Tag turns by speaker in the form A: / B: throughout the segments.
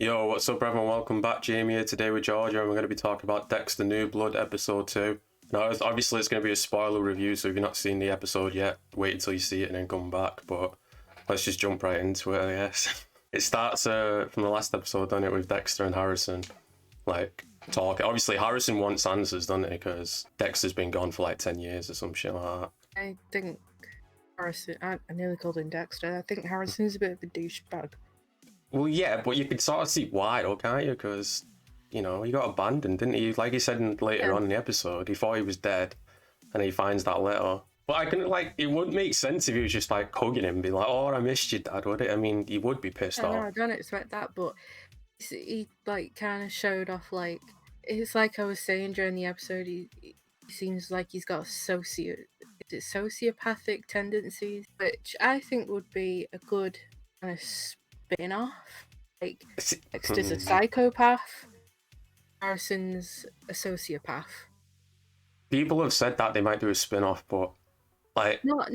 A: Yo, what's up, everyone? Welcome back. Jamie here today with Georgia, and we're going to be talking about Dexter New Blood Episode 2. Now, obviously, it's going to be a spoiler review, so if you've not seen the episode yet, wait until you see it and then come back. But let's just jump right into it, I guess. It starts from the last episode, doesn't it, with Dexter and Harrison, like, talking. Obviously, Harrison wants answers, doesn't he, because Dexter's been gone for like 10 years or some shit like that.
B: I think Harrison, I nearly called him Dexter. I think Harrison's a bit of a douchebag.
A: Well, yeah, but you can sort of see why, though, can't you? Because, you know, he got abandoned, didn't he? Like he said later on in the episode, he thought he was dead, and he finds that letter. But I can, like, it wouldn't make sense if he was just, like, hugging him and be like, oh, I missed you, Dad, would it? I mean, he would be pissed off.
B: No, I don't expect that, but he like, kind of showed off, like, it's like I was saying during the episode, he seems like he's got sociopathic tendencies, which I think would be a good kind of spin-off. Like, Dexter's a psychopath, Harrison's a sociopath.
A: People have said that they might do a spin-off, but like
B: not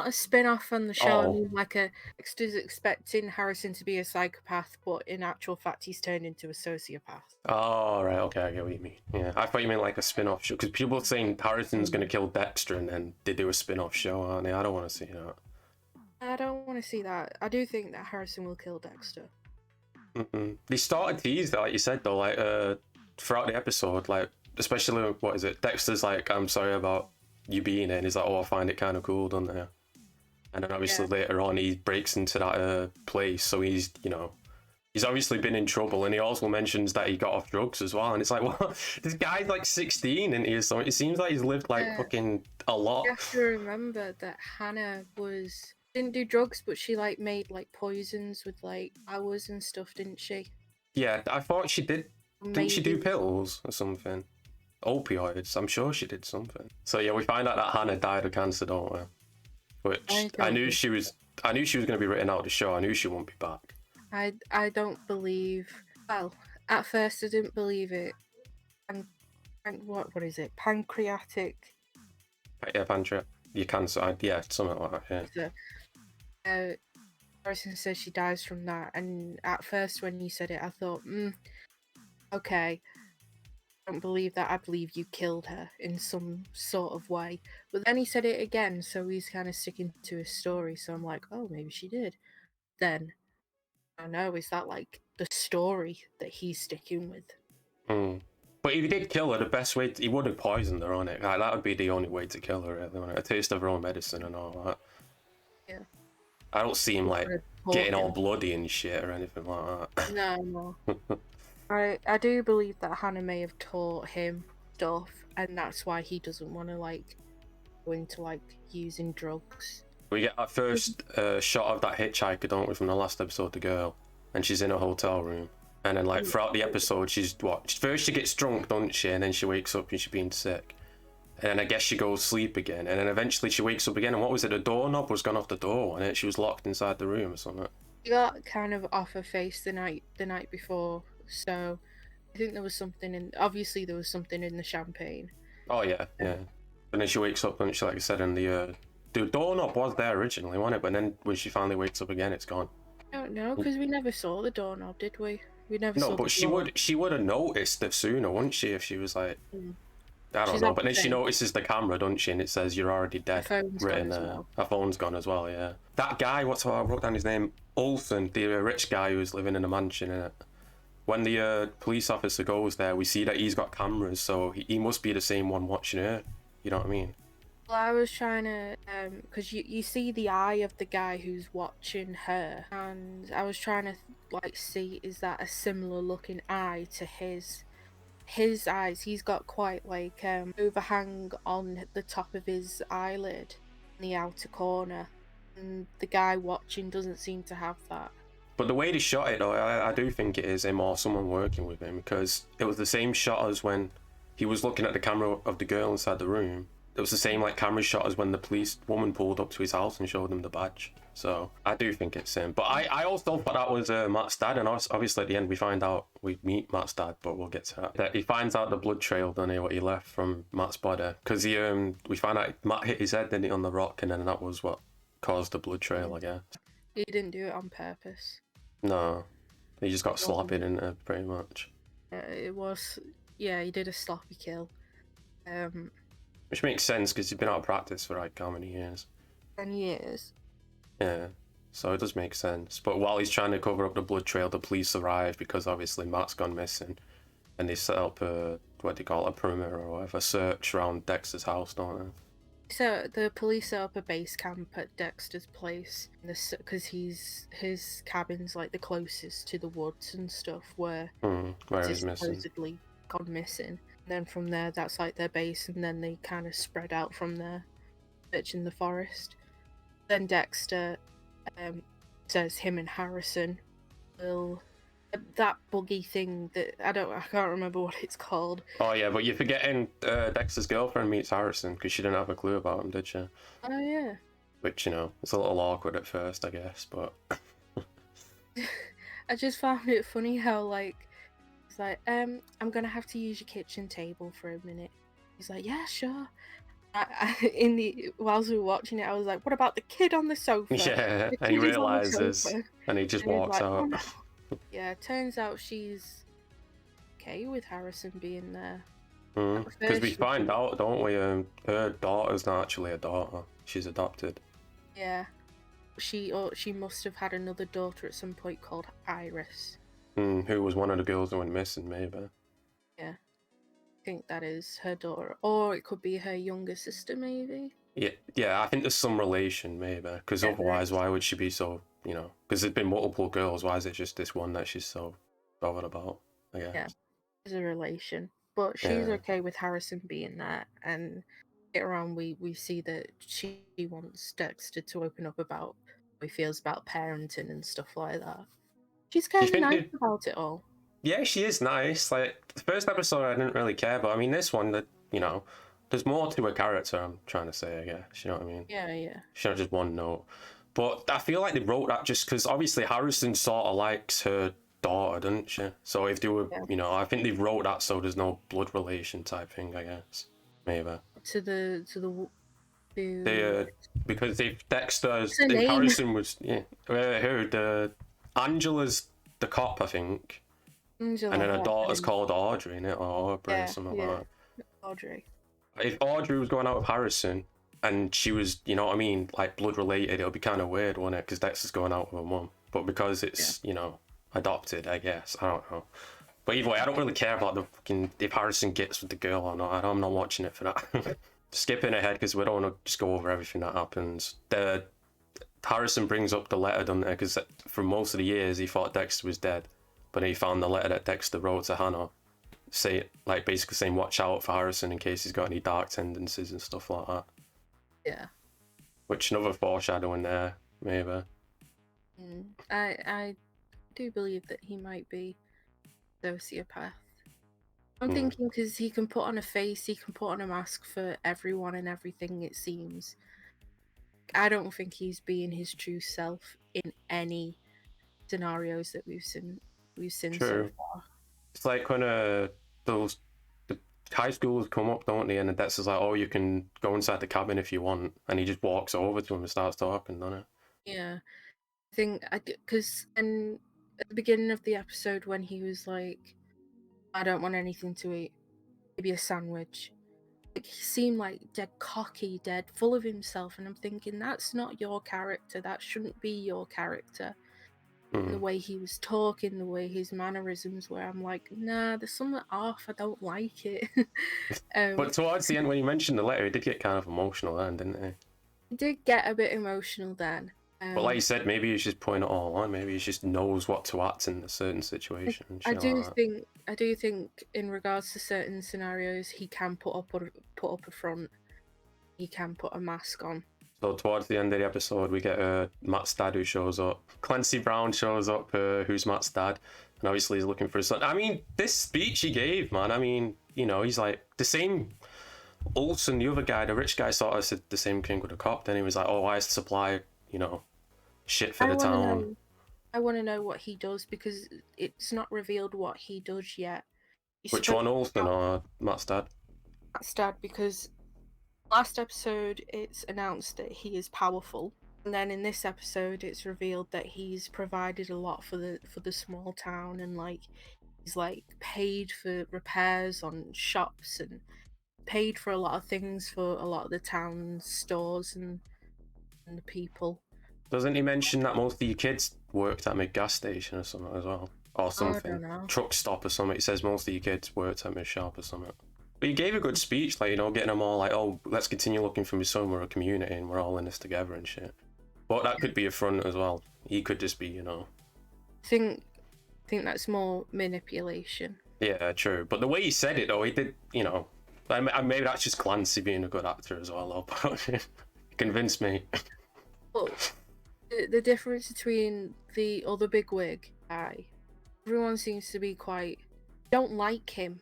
B: a spin-off from the show.
A: Oh.
B: I mean, like Dexter's expecting Harrison to be a psychopath, but in actual fact he's turned into a sociopath.
A: Oh, right, okay, I get what you mean. Yeah, I thought you meant like a spin-off show, because people are saying Harrison's going to kill Dexter and then they do a spin-off show, aren't they? I don't want to see that.
B: I don't want to see that. I do think that Harrison will kill Dexter.
A: They started teased that, like you said, though, like throughout the episode, like especially what is it? Dexter's like, I'm sorry about you being in. He's like, oh, I find it kind of cool, doesn't he? And then obviously later on he breaks into that place, so he's, you know, he's obviously been in trouble, and he also mentions that he got off drugs as well. And it's like, well, this guy's like 16, and so it seems like he's lived like fucking a lot.
B: You have to remember that Hannah didn't do drugs, but she like made like poisons with like hours and stuff, didn't she?
A: Yeah, I thought she did. Didn't she do pills or something? Opioids. I'm sure she did something. So yeah, we find out that Hannah died of cancer, don't we? Which I knew she was going to be written out of the show. I knew she wouldn't be back.
B: I don't believe. Well, at first I didn't believe it. And what is it? Pancreatic.
A: Yeah, pancreatic. Your cancer. Yeah, something like that. Yeah.
B: So, Harrison says she dies from that, and at first when you said it, I thought, okay, I don't believe that. I believe you killed her in some sort of way. But then he said it again, so he's kind of sticking to his story. So I'm like, oh, maybe she did. Then I don't know. Is that like the story that he's sticking with?
A: But if he did kill her, the best way he would have poisoned her on it. Like, that would be the only way to kill her, really, wouldn't it? A taste of her own medicine and all that.
B: Yeah.
A: I don't see him like getting all bloody and shit or anything like that.
B: No. I do believe that Hannah may have taught him stuff, and that's why he doesn't want to like go into like using drugs.
A: We get our first shot of that hitchhiker, don't we, from the last episode, the girl, and she's in a hotel room. And then like throughout the episode, first she gets drunk, don't she, and then she wakes up and she's being sick. And then I guess she goes sleep again, and then eventually she wakes up again, and what was it, the doorknob was gone off the door, and she was locked inside the room or something.
B: She got kind of off her face the night before, so I think there was something obviously there was something in the champagne.
A: Oh yeah. And then she wakes up, and she, like I said, and the doorknob was there originally, wasn't it? But then when she finally wakes up again, it's gone.
B: I don't know, because we never saw the doorknob, did we? We never saw.
A: No, but she would have noticed it sooner, wouldn't she, if she was like... I don't know, but then she notices the camera, doesn't she? And it says, "You're already dead." Written there. Her phone's gone as well, yeah. That guy, I wrote down his name? Olsen, the rich guy who was living in a mansion, innit? When the police officer goes there, we see that he's got cameras, so he must be the same one watching her. You know what I mean?
B: Well, I was trying to, because you see the eye of the guy who's watching her, and I was trying to, like, see, is that a similar looking eye to his eyes? He's got quite like overhang on the top of his eyelid in the outer corner, and the guy watching doesn't seem to have that.
A: But the way they shot it, though, I do think it is him or someone working with him, because it was the same shot as when he was looking at the camera of the girl inside the room. It was the same like camera shot as when the police woman pulled up to his house and showed him the badge. So I do think it's him. But I also thought that was Matt's dad, and obviously at the end we meet Matt's dad, but we'll get to that. He finds out the blood trail, doesn't he, what he left from Matt's body, because we find out Matt hit his head, didn't he, on the rock, and then that was what caused the blood trail, I guess.
B: He didn't do it on purpose.
A: No. He just got sloppy, didn't he, pretty much.
B: It was, yeah, he did a sloppy kill.
A: Which makes sense because he's been out of practice for like how many years?
B: 10 years.
A: Yeah, so it does make sense. But while he's trying to cover up the blood trail, the police arrive because obviously Matt's gone missing, and they set up a what do you call it, a perimeter or whatever, search around Dexter's house, don't they?
B: So the police set up a base camp at Dexter's place, because his cabin's like the closest to the woods and stuff where
A: Where
B: he's
A: he's missing.
B: supposedly gone missing. And then from there, that's like their base, and then they kind of spread out from there, searching the forest. Then Dexter says him and Harrison will that buggy thing that I can't remember what it's called.
A: Oh yeah, but you're forgetting Dexter's girlfriend meets Harrison because she didn't have a clue about him, did she?
B: Oh yeah.
A: Which, you know, it's a little awkward at first, I guess, but
B: I just found it funny how like it's like I'm gonna have to use your kitchen table for a minute. He's like, yeah, sure. Whilst we were watching it, I was like, what about the kid on the sofa?
A: yeah,
B: The
A: and he
B: kid is on the
A: realizes,
B: sofa.
A: and he just
B: And he's
A: walks
B: like,
A: out.
B: "Oh, no." Yeah, turns out she's okay with Harrison being there.
A: Because we find out, don't we? Her daughter's not actually a daughter; she's adopted.
B: Yeah, she must have had another daughter at some point called Iris.
A: Who was one of the girls who went missing, maybe.
B: Yeah, I think that is her daughter, or it could be her younger sister, maybe.
A: Yeah. I think there's some relation, maybe. Because otherwise, why would she be so? You know, because there's been multiple girls. Why is it just this one that she's so bothered about? I guess.
B: Yeah, there's a relation, but she's okay with Harrison being there, and later on we see that she wants Dexter to open up about how he feels about parenting and stuff like that. She's kind of nice about it all.
A: Yeah, she is nice. Like the first episode, I didn't really care, but I mean, this one, that you know, there's more to her character. I'm trying to say, I guess. You know what I mean?
B: Yeah.
A: She's not just one note. But I feel like they wrote that just because obviously Harrison sort of likes her daughter, doesn't she? So if they were, you know, I think they wrote that so there's no blood relation type thing, I guess. Maybe. Because if Harrison was Angela's the cop, I think.
B: Angela,
A: and then her daughter's called Audrey, innit? Or Aubrey or something like that.
B: Audrey.
A: If Audrey was going out with Harrison and she was, you know what I mean, like blood related, it would be kind of weird, wouldn't it? Because Dexter's going out with her mum. But because it's, you know, adopted, I guess. I don't know. But either way, I don't really care about the fucking if Harrison gets with the girl or not. I'm not watching it for that. Skipping ahead because we don't want to just go over everything that happens. Harrison brings up the letter, doesn't he? Because for most of the years he thought Dexter was dead. But he found the letter that Dexter wrote to Hannah, basically saying watch out for Harrison in case he's got any dark tendencies and stuff like that. Yeah. Which another foreshadowing there, maybe.
B: I do believe that he might be a sociopath. I'm thinking because he can put on a face, he can put on a mask for everyone and everything, it seems. I don't think he's being his true self in any scenarios that we've seen so far.
A: It's like when the high schoolers come up, don't they? And the Dexter's like, oh, you can go inside the cabin if you want. And he just walks over to him and starts talking, doesn't he?
B: Yeah. I think, because at the beginning of the episode when he was like, I don't want anything to eat, maybe a sandwich. Like, he seemed like dead cocky, dead full of himself. And I'm thinking, that's not your character. That shouldn't be your character. The way he was talking, the way his mannerisms were, I'm like, nah, there's something off. I don't like it.
A: But towards the end, when he mentioned the letter, he did get kind of emotional then, didn't he?
B: He did get a bit emotional then.
A: But like you said, maybe he's just putting it all on. Maybe he just knows what to act in a certain situation.
B: I do think in regards to certain scenarios, he can put up a front. He can put a mask on.
A: So towards the end of the episode, we get Matt's dad who shows up. Clancy Brown shows up, who's Matt's dad. And obviously he's looking for his son. I mean, this speech he gave, man, I mean, you know, he's like, the same Olsen, the other guy, the rich guy, sort of said the same thing with the cop. Then he was like, oh, I supply, you know, shit for the town.
B: I want to know what he does because it's not revealed what he does yet.
A: Which one, Olsen or Matt's dad?
B: Matt's dad, because last episode it's announced that he is powerful And then in this episode, it's revealed that he's provided a lot for the small town, and like he's like paid for repairs on shops and paid for a lot of things for a lot of the town's stores and the people.
A: Doesn't he mention that most of your kids worked at a gas station or something as well? Or something.
B: I don't know.
A: Truck stop or something. It says most of your kids worked at my shop or something. But he gave a good speech, like, you know, getting them all like, oh, let's continue looking for my son. We're a community and we're all in this together and shit. But that could be a front as well. He could just be, you know.
B: I think that's more manipulation.
A: Yeah, true. But the way he said it, though, he did, you know. Maybe that's just Clancy being a good actor as well, though. But convinced me.
B: But the difference between the other bigwig guy, everyone seems to be quite don't like him.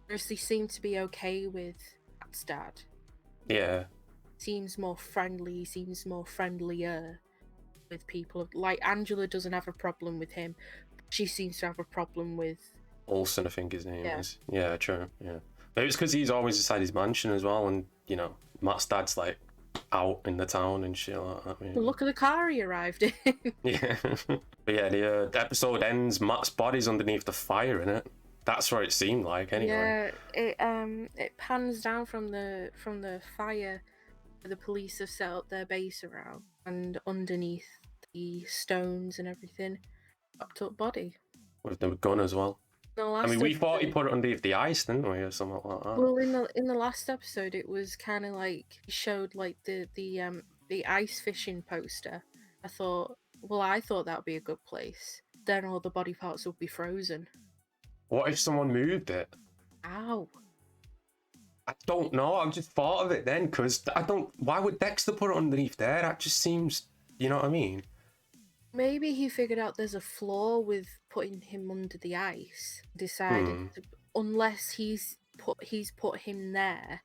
B: Whereas they seem to be okay with Matt's dad.
A: Yeah.
B: Seems more friendly, seems more friendlier with people. Like Angela doesn't have a problem with him. She seems to have a problem with
A: Olsen, I think his name is. Yeah, true. Yeah. Maybe it's because he's always inside his mansion as well, and, you know, Matt's dad's like out in the town and shit like that.
B: Well, look at the car he arrived in.
A: Yeah. But yeah, the episode ends, Matt's body's underneath the fire in it. That's what it seemed like, anyway.
B: Yeah, it pans down from the fire where the police have set up their base around, and underneath the stones and everything, chopped up body.
A: With the gun as well. I mean, we thought he put it underneath the ice, didn't we, or something like that?
B: Well, in the last episode, it was kind of like he showed like the ice fishing poster. I thought that would be a good place. Then all the body parts would be frozen.
A: What if someone moved it?
B: Ow.
A: I don't know. I just thought of it then, because why would Dexter put it underneath there? That just seems, you know what I mean?
B: Maybe he figured out there's a flaw with putting him under the ice. Decided unless he's put him there,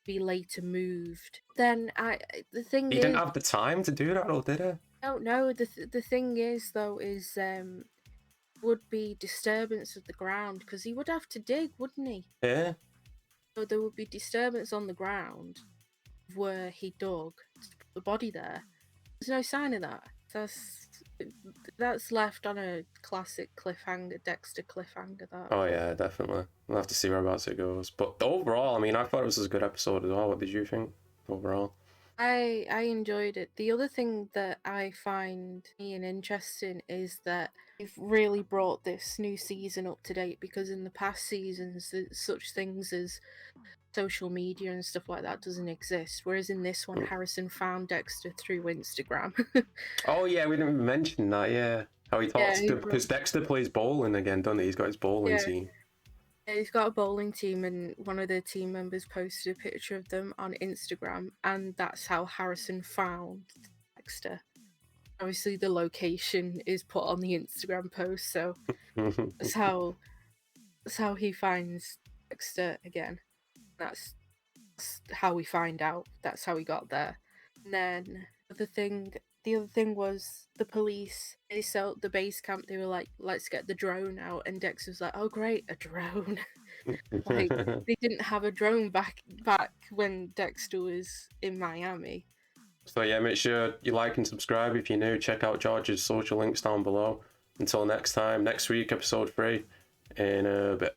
B: be later moved. Then the thing
A: he didn't have the time to do that, though, did he?
B: No. The thing is though is would be disturbance of the ground, because he would have to dig, wouldn't he?
A: Yeah.
B: So there would be disturbance on the ground where he dug to put the body there. There's no sign of that. That's left on a classic cliffhanger, Dexter cliffhanger. That.
A: Oh yeah, definitely. We'll have to see whereabouts it goes. But overall, I mean, I thought it was a good episode as well. What did you think overall?
B: I enjoyed it. The other thing that I find interesting is that they've really brought this new season up to date, because in the past seasons, such things as social media and stuff like that doesn't exist. Whereas in this one, Harrison found Dexter through Instagram.
A: Oh yeah, we didn't even mention that. Yeah, how he talks to, because Dexter plays bowling again, doesn't he? He's got his bowling team.
B: Yeah, he's got a bowling team, and one of their team members posted a picture of them on Instagram, and that's how Harrison found Dexter. Obviously, the location is put on the Instagram post, so that's how he finds Dexter again. That's how we find out. That's how he got there. And then the other thing was the police. They set up the base camp. They were like, "Let's get the drone out," and Dex was like, "Oh great, a drone!" Like they didn't have a drone back when Dexter was in Miami.
A: So yeah, make sure you like and subscribe if you're new. Check out George's social links down below. Until next time, next week, episode 3 in a bit.